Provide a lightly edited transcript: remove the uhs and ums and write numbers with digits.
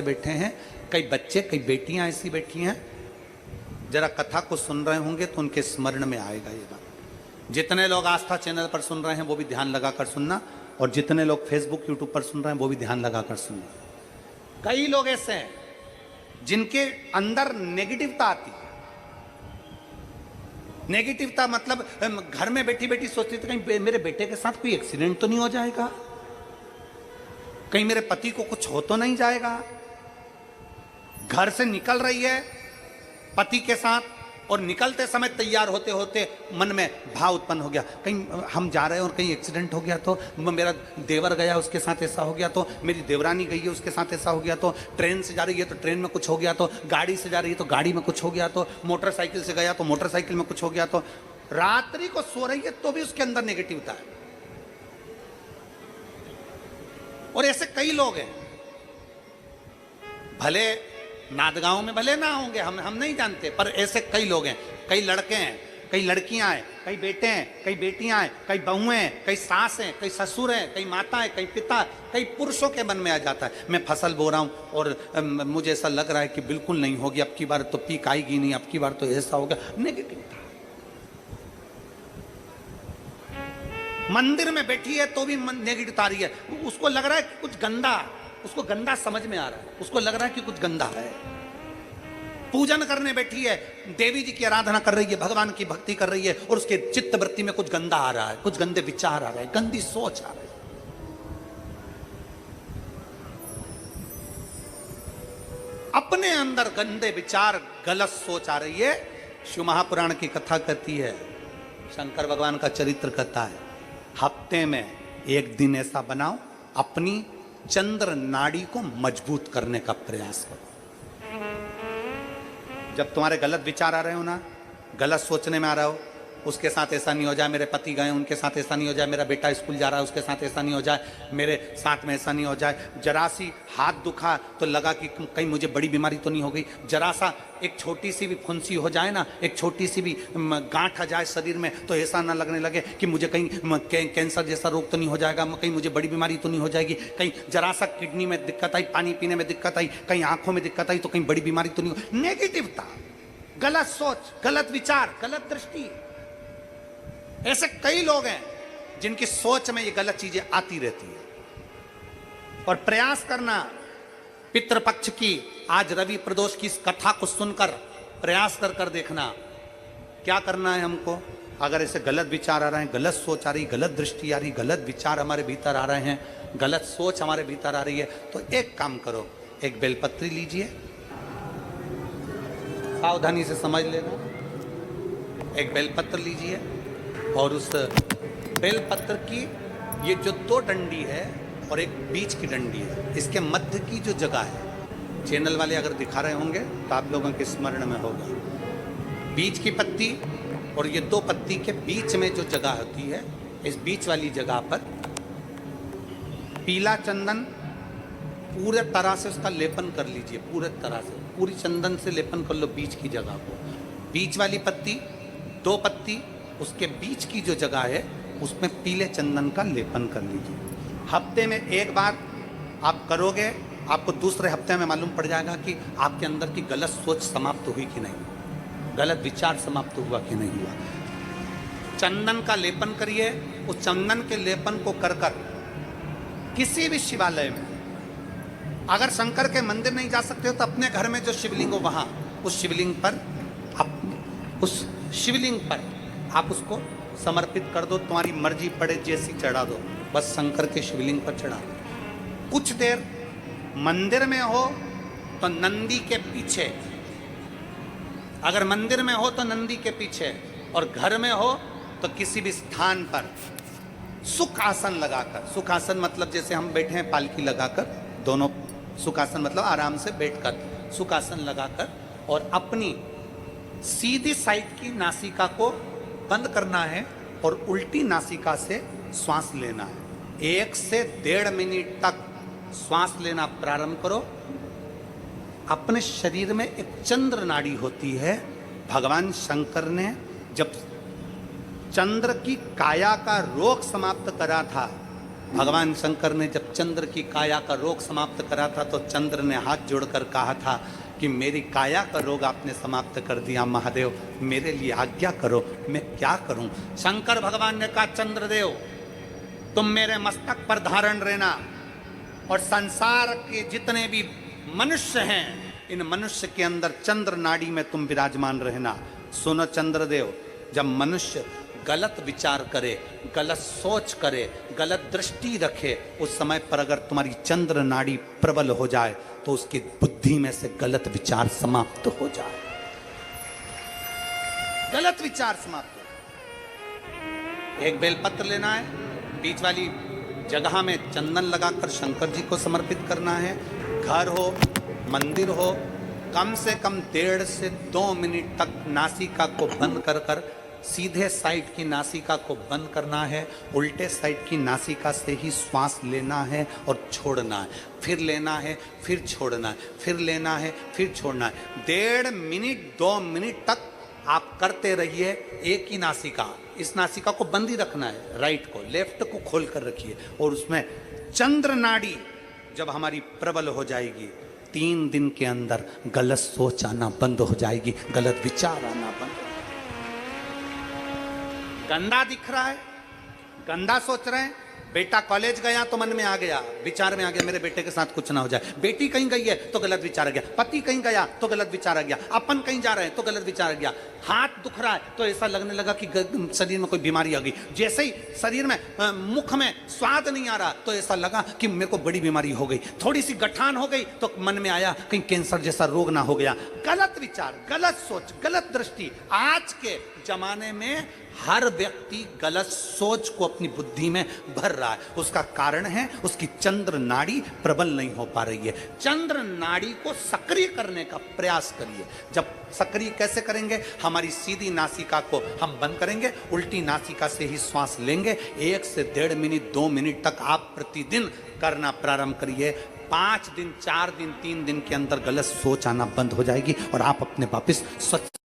बैठे हैं, कई बच्चे, कई बेटियां ऐसी बैठी हैं, जरा कथा को सुन रहे होंगे तो उनके स्मरण में आएगा ये बात। जितने लोग आस्था चैनल पर सुन रहे हैं वो भी ध्यान लगाकर सुनना, और जितने लोग फेसबुक यूट्यूब पर सुन रहे हैं वो भी ध्यान लगाकर सुनना। कई लोग ऐसे हैं जिनके अंदर नेगेटिवता आती है। नेगेटिवता मतलब घर में बैठी बैठी सोचती थी कहीं मेरे बेटे के साथ कोई एक्सीडेंट तो नहीं हो जाएगा, कहीं मेरे पति को कुछ हो तो नहीं जाएगा। घर से निकल रही है पति के साथ, और निकलते समय तैयार होते होते मन में भाव उत्पन्न हो गया, कहीं हम जा रहे हैं और कहीं एक्सीडेंट हो गया तो, मेरा देवर गया उसके साथ ऐसा हो गया तो, मेरी देवरानी गई है उसके साथ ऐसा हो गया तो, ट्रेन से जा रही है तो ट्रेन में कुछ हो गया तो, गाड़ी से जा रही है तो गाड़ी में कुछ हो गया तो, मोटरसाइकिल से गया तो मोटरसाइकिल में कुछ हो गया तो। रात्रि को सो रही है तो भी उसके अंदर नेगेटिविटी है। और ऐसे कई लोग हैं, भले नादगांव में भले ना होंगे, हम नहीं जानते, पर ऐसे कई लोग हैं। कई लड़के हैं, कई लड़कियां हैं, कई बेटे हैं, कई बेटियां हैं, कई बहुएं हैं, कई सास हैं, कई ससुर हैं, कई माता है, कई पिता, कई पुरुषों के मन में आ जाता है मैं फसल बो रहा हूं और मुझे ऐसा लग रहा है कि बिल्कुल नहीं होगी, अब की बार तो पीक आएगी नहीं, अब की बार तो ऐसा होगा। नेगेटिव था। मंदिर में बैठी है तो भी नेगेटिव आ रही है, उसको लग रहा है कि कुछ गंदा, उसको गंदा समझ में आ रहा है, उसको लग रहा है कि कुछ गंदा है। पूजन करने बैठी है, देवी जी की आराधना कर रही है, भगवान की भक्ति कर रही है, और उसके चित्त वृत्ति में कुछ गंदा आ रहा है, कुछ गंदे विचार आ रहे हैं, गंदी सोच आ रही है। अपने अंदर गंदे विचार, गलत सोच आ रही है। शिव महापुराण की कथा कहती है, शंकर भगवान का चरित्र कहता है, हफ्ते में एक दिन ऐसा बनाओ अपनी चंद्र नाड़ी को मजबूत करने का प्रयास करो। जब तुम्हारे गलत विचार आ रहे हो ना, गलत सोचने में आ रहा हो, उसके साथ ऐसा नहीं हो जाए, मेरे पति गए उनके साथ ऐसा नहीं हो जाए, मेरा बेटा स्कूल जा रहा है उसके साथ ऐसा नहीं हो जाए, मेरे साथ में ऐसा नहीं हो जाए, जरा सी हाथ दुखा तो लगा कि कहीं मुझे बड़ी बीमारी तो नहीं हो गई, जरा सा एक छोटी सी भी फुंसी हो जाए ना, एक छोटी सी भी गांठ आ जाए शरीर में तो ऐसा ना लगने लगे कि मुझे कहीं कैंसर जैसा रोग तो नहीं हो जाएगा, कहीं मुझे बड़ी बीमारी तो नहीं हो जाएगी, कहीं जरा सा किडनी में दिक्कत आई, पानी पीने में दिक्कत आई, कहीं आंखों में दिक्कत आई तो कहीं बड़ी बीमारी तो नहीं हो। नेगेटिवता, गलत सोच, गलत विचार, गलत दृष्टि। ऐसे कई लोग हैं जिनकी सोच में ये गलत चीजें आती रहती है। और प्रयास करना पितृपक्ष की, आज रवि प्रदोष की इस कथा को सुनकर प्रयास कर देखना क्या करना है हमको। अगर ऐसे गलत विचार आ रहे हैं, गलत सोच आ रही, गलत दृष्टि आ रही, गलत विचार हमारे भीतर आ रहे हैं, गलत सोच हमारे भीतर आ रही है, तो एक काम करो, एक बेलपत्री लीजिए, सावधानी से समझ लेना, एक बेलपत्र लीजिए और उस बेलपत्र की ये जो दो डंडी है और एक बीच की डंडी है, इसके मध्य की जो जगह है, चैनल वाले अगर दिखा रहे होंगे तो आप लोगों के स्मरण में होगा, बीच की पत्ती और ये दो पत्ती के बीच में जो जगह होती है, इस बीच वाली जगह पर पीला चंदन पूरे तरह से उसका लेपन कर लीजिए, पूरे तरह से पूरी चंदन से लेपन कर लो बीच की जगह को। बीच वाली पत्ती, दो पत्ती, उसके बीच की जो जगह है उसमें पीले चंदन का लेपन कर लीजिए। हफ्ते में एक बार आप करोगे, आपको दूसरे हफ्ते में मालूम पड़ जाएगा कि आपके अंदर की गलत सोच समाप्त हुई कि नहीं, गलत विचार समाप्त हुआ कि नहीं हुआ। चंदन का लेपन करिए, उस चंदन के लेपन को कर किसी भी शिवालय में, अगर शंकर के मंदिर नहीं जा सकते हो तो अपने घर में जो शिवलिंग हो वहां, उस शिवलिंग पर आप उसको समर्पित कर दो, तुम्हारी मर्जी पड़े जैसी चढ़ा दो, बस शंकर के शिवलिंग पर चढ़ा दो। कुछ देर मंदिर में हो तो नंदी के पीछे, अगर मंदिर में हो तो नंदी के पीछे, और घर में हो तो किसी भी स्थान पर सुख आसन लगाकर, सुख आसन मतलब जैसे हम बैठे हैं पालकी लगाकर, दोनों सुख आसन मतलब आराम से बैठकर, सुख आसन लगाकर, और अपनी सीधी साइड की नासिका को बंद करना है और उल्टी नासिका से श्वास लेना है। 1 से 1.5 मिनट तक श्वास लेना प्रारंभ करो। अपने शरीर में एक चंद्र नाड़ी होती है। भगवान शंकर ने जब चंद्र की काया का रोग समाप्त करा था भगवान शंकर ने जब चंद्र की काया का रोग समाप्त करा था तो चंद्र ने हाथ जोड़कर कहा था कि मेरी काया का रोग आपने समाप्त कर दिया महादेव, मेरे लिए आज्ञा करो, मैं क्या करूं। शंकर भगवान ने कहा चंद्रदेव तुम मेरे मस्तक पर धारण रहना और संसार के जितने भी मनुष्य हैं इन मनुष्य के अंदर चंद्र नाड़ी में तुम विराजमान रहना। सुनो चंद्रदेव, जब मनुष्य गलत विचार करे, गलत सोच करे, गलत दृष्टि रखे, उस समय पर अगर तुम्हारी चंद्र नाड़ी प्रबल हो जाए तो उसकी बुद्धि में से गलत विचार समाप्त हो जाए, गलत विचार समाप्त हो। एक बेलपत्र लेना है, बीच वाली जगह में चंदन लगाकर शंकर जी को समर्पित करना है। घर हो, मंदिर हो, कम से कम 1.5 से 2 मिनट तक नासिका को बंद कर कर सीधे साइड की नासिका को बंद करना है, उल्टे साइड की नासिका से ही श्वास लेना है और छोड़ना है, फिर लेना है, फिर छोड़ना है, फिर लेना है, फिर छोड़ना है। 1.5 मिनट 2 मिनट तक आप करते रहिए। एक ही नासिका, इस नासिका को बंद ही रखना है, राइट को, लेफ्ट को खोल कर रखिए और उसमें चंद्र नाड़ी जब हमारी प्रबल हो जाएगी 3 दिन के अंदर गलत सोच आना बंद हो जाएगी, गलत विचार आना बंद हो जाएगी। गंदा दिख रहा है, गंदा सोच रहे हैं, बेटा कॉलेज गया तो मन में आ गया, विचार में आ गया मेरे बेटे के साथ कुछ ना हो जाए, बेटी कहीं गई है तो गलत विचार आ गया, पति कहीं गया तो गलत विचार आ गया, अपन कहीं जा रहे हैं तो गलत विचार आ गया, हाथ दुख रहा है तो ऐसा लगने लगा कि शरीर में कोई बीमारी आ गई, जैसे ही शरीर में मुख में स्वाद नहीं आ रहा तो ऐसा लगा कि मेरे को बड़ी बीमारी हो गई, थोड़ी सी गठान हो गई तो मन में आया कहीं कैंसर जैसा रोग ना हो गया। गलत विचार, गलत सोच, गलत दृष्टि। आज के जमाने में हर व्यक्ति गलत सोच को अपनी बुद्धि में भर रहा है, उसका कारण है उसकी चंद्र नाड़ी प्रबल नहीं हो पा रही है। चंद्र नाड़ी को सक्रिय करने का प्रयास करिए। जब सक्रिय कैसे करेंगे, हमारी सीधी नासिका को हम बंद करेंगे, उल्टी नासिका से ही श्वास लेंगे। 1 से 1.5 मिनट 2 मिनट तक आप प्रतिदिन करना प्रारंभ करिए। 5 दिन 4 दिन 3 दिन के अंदर गलत सोच आना बंद हो जाएगी और आप अपने वापस स्वच्छ